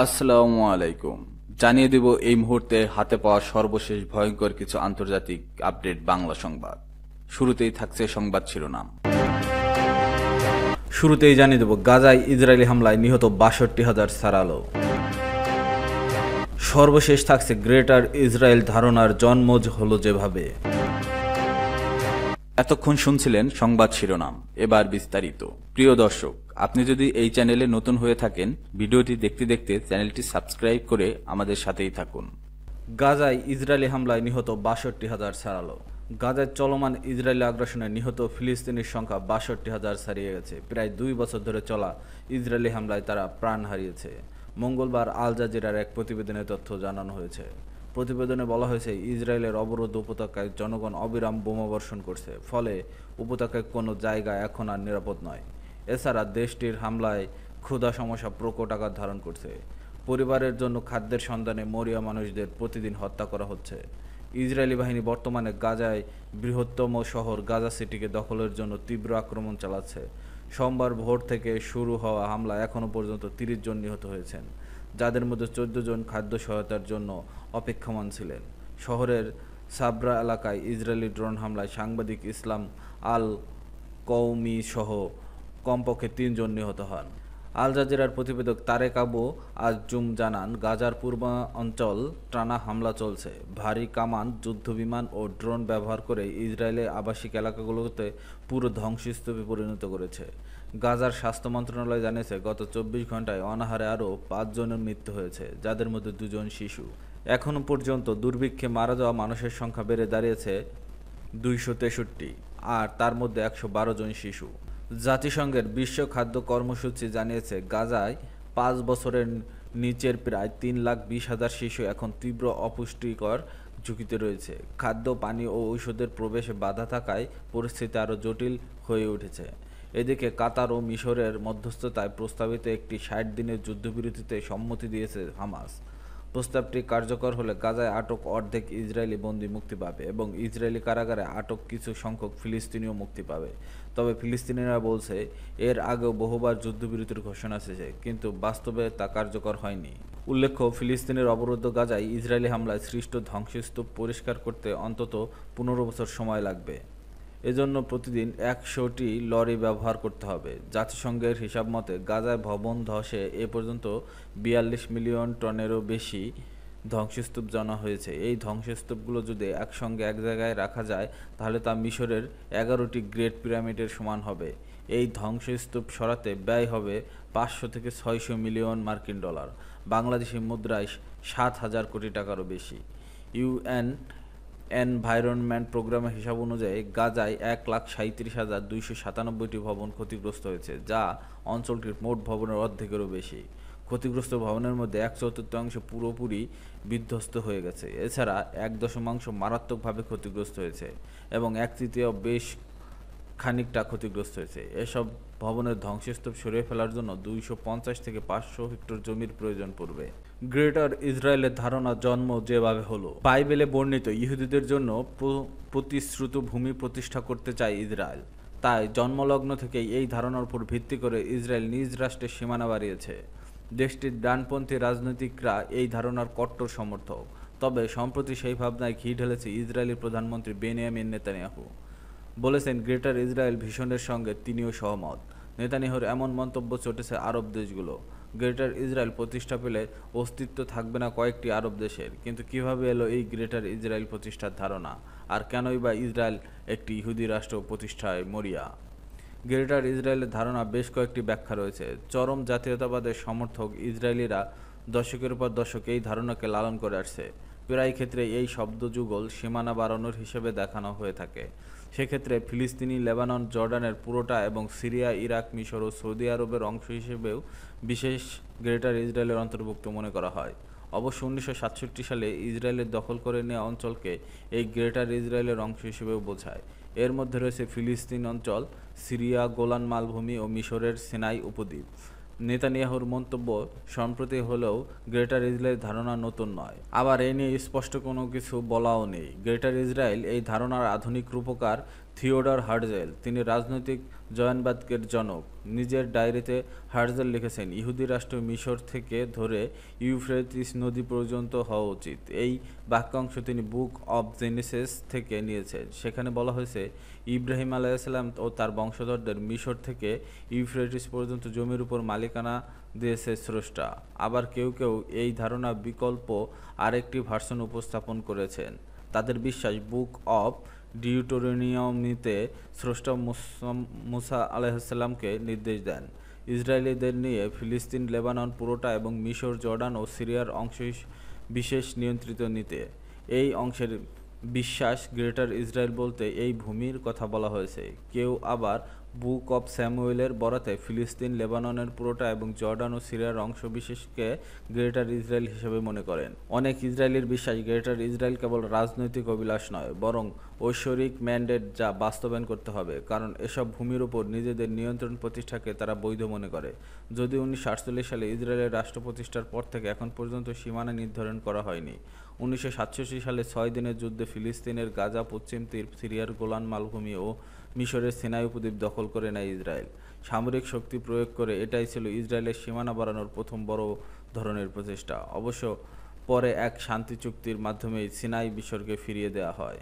আসসালামু আলাইকুম। জানিয়ে দেব এই মুহূর্তে হাতে পাওয়া সর্বশেষ ভয়ঙ্কর কিছু আন্তর্জাতিক আপডেট বাংলা সংবাদ। শুরুতেই থাকছে সংবাদ শিরোনাম। শুরুতেই জানিয়ে দেব গাজায় ইসরায়েলি হামলায় নিহত ৬২,০০০ ছাড়ালো। সর্বশেষ থাকছে গ্রেটার ইসরায়েল ধারণার জন্ম হলো যেভাবে। এতক্ষণ শুনছিলেন সংবাদ শিরোনাম, এবার বিস্তারিত। প্রিয় দর্শক, আপনি যদি এই চ্যানেলে নতুন হয়ে থাকেন, ভিডিওটি দেখতে দেখতে চ্যানেলটি সাবস্ক্রাইব করে আমাদের সাথেই থাকুন। গাজায় ইসরায়েলি হামলায় নিহত ৬২,০০০ ছাড়ালো। গাজায় চলমান ইসরায়েলি আগ্রাসনে নিহত ফিলিস্তিনির সংখ্যা ৬২,০০০ ছাড়িয়ে গেছে। প্রায় ২ বছর ধরে চলা ইসরায়েলি হামলায় তারা প্রাণ হারিয়েছে। মঙ্গলবার আল জাজিরার এক প্রতিবেদনে তথ্য জানানো হয়েছে। প্রতিবেদনে বলা হয়েছে, ইসরায়েলের অবরুদ্ধ উপত্যকায় জনগণ অবিরাম বোমাবর্ষণ করছে, ফলে উপত্যকায় কোনো জায়গা এখন আর নিরাপদ নয়। এছাড়া দেশটির হামলায় ক্ষুধা সমস্যা প্রকট আকার ধারণ করছে। পরিবারের জন্য খাদ্যের সন্ধানে মরিয়া মানুষদের প্রতিদিন হত্যা করা হচ্ছে। ইসরায়েলি বাহিনী বর্তমানে গাজায় বৃহত্তম শহর গাজা সিটিকে দখলের জন্য তীব্র আক্রমণ চালাচ্ছে। সোমবার ভোর থেকে শুরু হওয়া হামলায় এখনও পর্যন্ত ৩০ জন নিহত হয়েছেন, যাদের মধ্যে ১৪ জন খাদ্য সহায়তার জন্য অপেক্ষমান ছিলেন। শহরের সাবরা এলাকায় ইসরায়েলি ড্রোন হামলায় সাংবাদিক ইসলাম আল কওমি সহ কমপক্ষে ৩ জন নিহত হন। আল জাজিরার প্রতিবেদক তারেক আবু আজজুম জানান, গাজার পূর্বাঞ্চল টানা হামলা চলছে। ভারী কামান, যুদ্ধবিমান ও ড্রোন ব্যবহার করে ইসরায়েলের আবাসিক এলাকাগুলোতে পুরো ধ্বংসস্তূপে পরিণত করেছে। গাজার স্বাস্থ্য মন্ত্রণালয় জানিয়েছে, গত ২৪ ঘন্টায় অনাহারে আরও ৫ জনের মৃত্যু হয়েছে, যাদের মধ্যে ২ জন শিশু। এখনও পর্যন্ত দুর্ভিক্ষে মারা যাওয়া মানুষের সংখ্যা বেড়ে দাঁড়িয়েছে ২৬৩, আর তার মধ্যে ১১২ জন শিশু। জাতিসংঘের বিশ্ব খাদ্য কর্মসূচি জানিয়েছে, গাজায় ৫ বছরের নিচের প্রায় ৩,২০,০০০ শিশু এখন তীব্র অপুষ্টিকর ঝুঁকিতে রয়েছে। খাদ্য, পানি ও ঔষধের প্রবেশে বাধা থাকায় পরিস্থিতি আরও জটিল হয়ে উঠেছে। এদিকে কাতার ও মিশরের মধ্যস্থতায় প্রস্তাবিত একটি ৬০ দিনের যুদ্ধবিরতিতে সম্মতি দিয়েছে হামাস। প্রস্তাবটি কার্যকর হলে গাজায় আটক অর্ধেক ইসরায়েলি বন্দী মুক্তি পাবে এবং ইসরায়েলি কারাগারে আটক কিছু সংখ্যক ফিলিস্তিনিও মুক্তি পাবে। তবে ফিলিস্তিনিরা বলছে, এর আগেও বহুবার যুদ্ধবিরতির ঘোষণা এসেছে, কিন্তু বাস্তবে তা কার্যকর হয়নি। উল্লেখ্য, ফিলিস্তিনের অবরুদ্ধ গাজায় ইসরায়েলি হামলায় সৃষ্ট ধ্বংসস্তূপ পরিষ্কার করতে অন্তত ১৫ বছর সময় লাগবে। এজন্য প্রতিদিন ১০০টি লরি ব্যবহার করতে হবে। জাতিসংঘের হিসাব মতে, গাজায় ভবন ধসে এ পর্যন্ত ৪২ মিলিয়ন টনেরও বেশি ধ্বংসস্তূপ জানা হয়েছে। এই ধ্বংসস্তূপগুলো যদি একসঙ্গে এক জায়গায় রাখা যায়, তাহলে তা মিশরের ১১টি গ্রেট পিরামিডের সমান হবে। এই ধ্বংসস্তূপ সরাতে ব্যয় হবে ৫০০ থেকে ৬০০ মিলিয়ন মার্কিন ডলার, বাংলাদেশি মুদ্রায় ৭,০০০ কোটি টাকারও বেশি। ইউএন এনভায়রনমেন্ট প্রোগ্রামের হিসাব অনুযায়ী গাজায় ১,৩৭,২৯৭টি ভবন ক্ষতিগ্রস্ত হয়েছে, যা অঞ্চলটির মোট ভবনের অর্ধেকেরও বেশি। ক্ষতিগ্রস্ত ভবনের মধ্যে ১/৪ পুরোপুরি বিধ্বস্ত হয়ে গেছে। এছাড়া ১ মারাত্মকভাবে ক্ষতিগ্রস্ত হয়েছে এবং ১/৩ বেশ খানিকটা ক্ষতিগ্রস্ত হয়েছে। এসব ভবনের ধ্বংসস্তূপ সরিয়ে ফেলার জন্য ২৫০ থেকে ৫০০ হেক্টর জমির প্রয়োজন পড়বে। গ্রেটার ইসরায়েলের ধারণা জন্ম যেভাবে হলো। বাইবেলে বর্ণিত ইহুদিদের জন্য প্রতিশ্রুত ভূমি প্রতিষ্ঠা করতে চায় ইসরায়েল। তাই জন্মলগ্ন থেকেই এই ধারণার উপর ভিত্তি করে ইসরায়েল নিজ রাষ্ট্রের সীমানা বাড়িয়েছে। দেশটির ডানপন্থী রাজনীতিকরা এই ধারণার কট্টর সমর্থক। তবে সম্প্রতি সেই ভাবনায় ঘি ঢেলেছে ইসরায়েলি প্রধানমন্ত্রী বেনিয়ামিন নেতানিয়াহু। বলেছেন, গ্রেটার ইসরায়েল ভিশনের সঙ্গে তিনিও সহমত। নেতানিয়াহুর এমন মন্তব্য চটেছে আরব দেশগুলো। গ্রেটার ইসরায়েল প্রতিষ্ঠা পেলে অস্তিত্ব থাকবে না কয়েকটি আরব দেশের। কিন্তু কিভাবে এলো এই গ্রেটার ইসরায়েল প্রতিষ্ঠার ধারণা, আর কেনই বা ইসরায়েল একটি ইহুদি রাষ্ট্র প্রতিষ্ঠায় মরিয়া? গ্রেটার ইসরায়েলের ধারণা বেশ কয়েকটি ব্যাখ্যা রয়েছে। চরম জাতীয়তাবাদের সমর্থক ইসরায়েলিরা দশকের পর দশক এই ধারণাকে লালন করে আসছে। প্রায় ক্ষেত্রে এই শব্দযুগল সীমানা বাড়ানোর হিসেবে দেখানো হয়ে থাকে। সেক্ষেত্রে ফিলিস্তিনি, লেবানন, জর্ডানের পুরোটা এবং সিরিয়া, ইরাক, মিশর ও সৌদি আরবের অংশ হিসেবেও বিশেষ গ্রেটার ইসরায়েলের অন্তর্ভুক্ত মনে করা হয়। অবশ্য ১৯৬৭ সালে ইসরায়েলের দখল করে নেওয়া অঞ্চলকে এই গ্রেটার ইসরায়েলের অংশ হিসেবেও বোঝায়। এর মধ্যে রয়েছে ফিলিস্তিন অঞ্চল, সিরিয়া, গোলান মালভূমি ও মিশরের সিনাই উপদ্বীপ। নেতানিয়াহুর মন্তব্য সম্প্রতি হলেও গ্রেটার ইসরায়েলের ধারণা নতুন নয়। আবার এ নিয়ে স্পষ্ট কোনো কিছু বলাও নেই। গ্রেটার ইসরায়েল এই ধারণার আধুনিক রূপকার থিওডর হার্জেল, তিনি রাজনৈতিক জনবাদের জনক। নিজের ডায়েরিতে হার্জেল লিখেছেন, ইহুদি রাষ্ট্র মিশর থেকে ধরে ইউফ্রেটিস নদী পর্যন্ত হওয়া উচিত। এই বাক্যাংশ তিনি বুক অব জেনেসিস থেকে নিয়েছেন। সেখানে বলা হয়েছে, ইব্রাহিম আলাইহিসসালাম ও তার বংশধরদের মিশর থেকে ইউফ্রেটিস পর্যন্ত জমির উপর মালিকানা দিয়েছে স্রষ্টা। আবার কেউ কেউ এই ধারণা বিকল্প আরেকটি ভার্সন উপস্থাপন করেছেন। তাদের বিশ্বাস, বুক অব ডিউটোরনিয়মিতে স্রষ্টা মুসা আলাইহিসসালামকে নির্দেশ দেন ইসরায়েলিদের নিয়ে ফিলিস্তিন, লেবানন পুরোটা এবং মিশর, জর্ডান ও সিরিয়ার অংশ বিশেষ নিয়ন্ত্রিত নিতে। এই অংশের বিশ্বাস, গ্রেটার ইসরায়েল বলতে এই ভূমির কথা বলা হয়েছে। কেউ আবার বুক অব স্যামুয়েলের বরাতে ফিলিস্তিন, লেবাননের পুরোটা এবং জর্ডান ও সিরিয়ার অংশ বিশেষকে গ্রেটার ইসরায়েল হিসেবে মনে করেন। অনেক ইসরায়েলির বিশ্বাস, গ্রেটার ইসরায়েল কেবল রাজনৈতিক অভিলাষ নয়, বরং ঐশ্বরিক ম্যান্ডেট, যা বাস্তবায়ন করতে হবে, কারণ এসব ভূমির উপর নিজেদের নিয়ন্ত্রণ প্রতিষ্ঠাকে তারা বৈধ মনে করে। যদিও 1948 সালে ইসরায়েলের রাষ্ট্র প্রতিষ্ঠার পর থেকে এখন পর্যন্ত সীমানা নির্ধারণ করা হয়নি। 1967 সালে 6 দিনের যুদ্ধে ফিলিস্তিনের গাজা, পশ্চিম তীর, সিরিয়ার গোলান মালভূমি ও মিশরের সিনাই উপদ্বীপ দখল করে নেয় ইসরায়েল। সামরিক শক্তি প্রয়োগ করে এটাই ছিল ইসরায়েলের সীমানা বাড়ানোর প্রথম বড় ধরনের প্রচেষ্টা। অবশ্য পরে এক শান্তি চুক্তির মাধ্যমেই সিনাই মিশরকে ফিরিয়ে দেওয়া হয়।